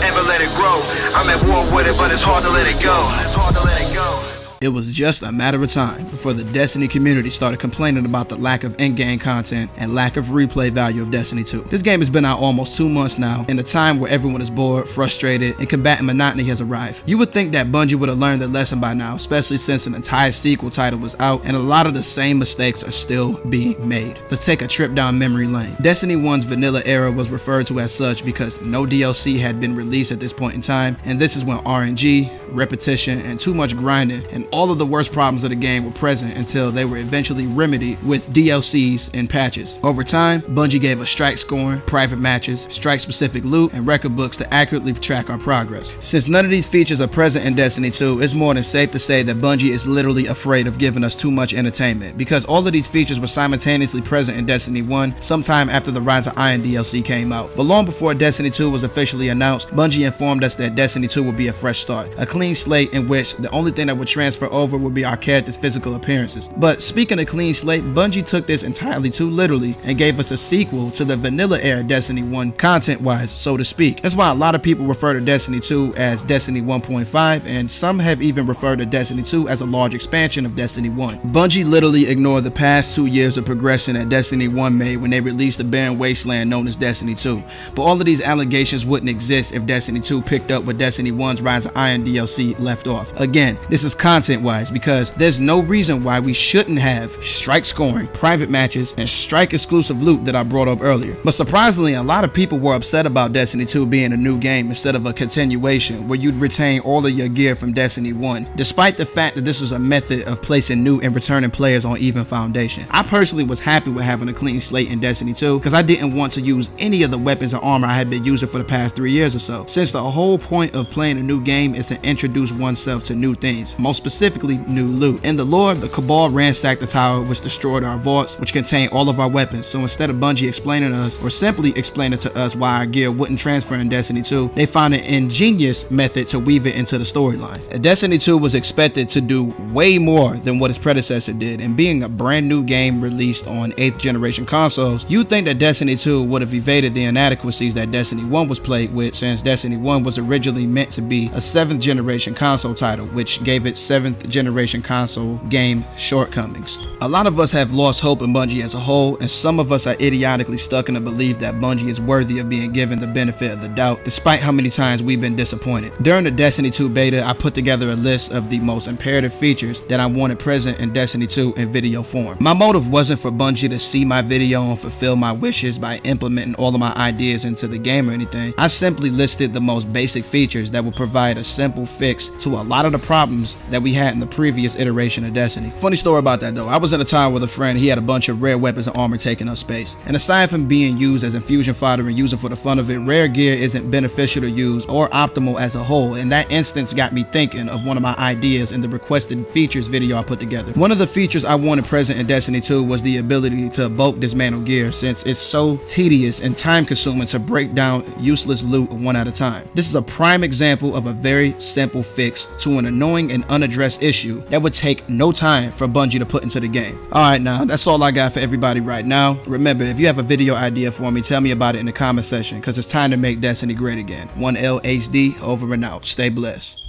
never let it grow. I'm at war with it, but it's hard to let it go. It was just a matter of time before the Destiny community started complaining about the lack of in-game content and lack of replay value of Destiny 2. This game has been out almost 2 months now, in a time where everyone is bored, frustrated, and combatant monotony has arrived. You would think that Bungie would have learned their lesson by now, especially since an entire sequel title was out and a lot of the same mistakes are still being made. Let's take a trip down memory lane. Destiny 1's vanilla era was referred to as such because no DLC had been released at this point in time, and this is when RNG, repetition, and too much grinding and all of the worst problems of the game were present until they were eventually remedied with DLCs and patches. Over time, Bungie gave us strike scoring, private matches, strike specific loot, and record books to accurately track our progress. Since none of these features are present in Destiny 2, it's more than safe to say that Bungie is literally afraid of giving us too much entertainment, because all of these features were simultaneously present in Destiny 1 sometime after the Rise of Iron DLC came out. But long before Destiny 2 was officially announced, Bungie informed us that Destiny 2 would be a fresh start, a clean slate in which the only thing that would transfer over would be our characters' physical appearances. But speaking of clean slate, Bungie took this entirely too literally and gave us a sequel to the vanilla era Destiny 1 content-wise, so to speak. That's why a lot of people refer to Destiny 2 as Destiny 1.5, and some have even referred to Destiny 2 as a large expansion of Destiny 1. Bungie literally ignored the past 2 years of progression that Destiny 1 made when they released the barren wasteland known as Destiny 2. But all of these allegations wouldn't exist if Destiny 2 picked up where Destiny 1's Rise of Iron DLC left off. Again, this is content-wise because there's no reason why we shouldn't have strike scoring, private matches, and strike exclusive loot that I brought up earlier. But surprisingly, a lot of people were upset about Destiny 2 being a new game instead of a continuation where you'd retain all of your gear from Destiny 1, despite the fact that this was a method of placing new and returning players on even foundation. I personally was happy with having a clean slate in Destiny 2 because I didn't want to use any of the weapons and armor I had been using for the past 3 years or so, since the whole point of playing a new game is to introduce oneself to new things, most specifically new loot. In the lore, the Cabal ransacked the tower, which destroyed our vaults, which contained all of our weapons. So instead of Bungie explaining to us, or simply explaining to us why our gear wouldn't transfer in Destiny 2, they found an ingenious method to weave it into the storyline. Destiny 2 was expected to do way more than what its predecessor did, and being a brand new game released on 8th generation consoles, you'd think that Destiny 2 would have evaded the inadequacies that Destiny 1 was plagued with, since Destiny 1 was originally meant to be a 7th generation console title, which gave it 7th generation console game shortcomings. A lot of us have lost hope in Bungie as a whole, and some of us are idiotically stuck in the belief that Bungie is worthy of being given the benefit of the doubt, despite how many times we've been disappointed. During the Destiny 2 beta, I put together a list of the most imperative features that I wanted present in Destiny 2 in video form. My motive wasn't for Bungie to see my video and fulfill my wishes by implementing all of my ideas into the game or anything. I simply listed the most basic features that would provide a simple fix to a lot of the problems that we had in the previous iteration of Destiny. Funny story about that though, I was in a tower with a friend. He had a bunch of rare weapons and armor taking up space, and aside from being used as infusion fodder and using for the fun of it, rare gear isn't beneficial to use or optimal as a whole, and that instance got me thinking of one of my ideas in the requested features video I put together. One of the features I wanted present in Destiny 2 was the ability to bulk dismantle gear, since it's so tedious and time consuming to break down useless loot one at a time. This is a prime example of a very simple fix to an annoying and unaddressed issue that would take no time for Bungie to put into the game. Alright, now that's all I got for everybody right now. Remember, if you have a video idea for me, tell me about it in the comment section, because it's time to make Destiny great again. 1L HD over and out. Stay blessed.